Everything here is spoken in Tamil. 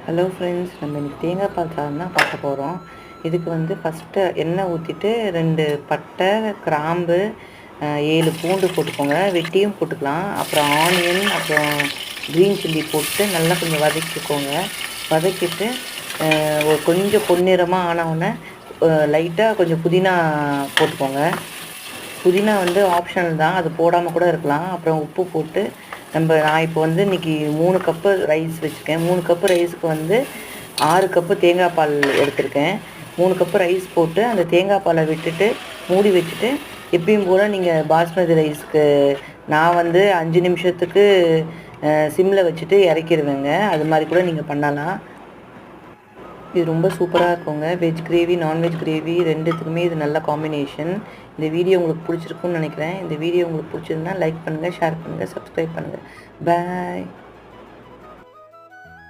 ஹலோ ஃப்ரெண்ட்ஸ், நம்ம இன்றைக்கி தேங்காய் பால் சாதம் தான் பார்க்க போகிறோம். இதுக்கு வந்து ஃபஸ்ட்டு எண்ணெய் ஊற்றிட்டு 2 பட்டை, கிராம்பு, 7 பூண்டு போட்டுக்கோங்க. வெட்டியும் போட்டுக்கலாம். அப்புறம் ஆனியன், அப்புறம் க்ரீன் சில்லி போட்டு நல்லா கொஞ்சம் வதக்கிக்கோங்க. வதக்கிட்டு ஒரு கொஞ்சம் பொன்னிறமாக ஆனவுடனே லைட்டாக கொஞ்சம் புதினா போட்டுக்கோங்க. புதினா வந்து ஆப்ஷனல் தான், அது போடாமல் கூட இருக்கலாம். அப்புறம் உப்பு போட்டு நான் இப்போ வந்து இன்றைக்கி 3 கப்பு ரைஸ் வச்சுருக்கேன். 3 கப்பு ரைஸுக்கு வந்து 6 கப்பு தேங்காய் பால் எடுத்திருக்கேன். 3 கப்பு ரைஸ் போட்டு அந்த தேங்காய் பாலை விட்டுட்டு மூடி வச்சுட்டு, எப்பயும் போல் நீங்கள் பாஸ்மதி ரைஸ்க்கு நான் வந்து 5 நிமிஷத்துக்கு சிம்மில் வச்சுட்டு இறக்கிடுவேங்க. அது மாதிரி கூட நீங்கள் பண்ணலாம். இது ரொம்ப சூப்பராக இருக்குங்க. வெஜ் கிரேவி, நான்வெஜ் கிரேவி ரெண்டுத்துக்குமே இது நல்ல காம்பினேஷன். இந்த வீடியோ உங்களுக்கு பிடிச்சிருக்குன்னு நினைக்கிறேன். இந்த வீடியோ உங்களுக்கு பிடிச்சிருந்தா லைக் பண்ணுங்கள், ஷேர் பண்ணுங்கள், சப்ஸ்கிரைப் பண்ணுங்கள். பாய்.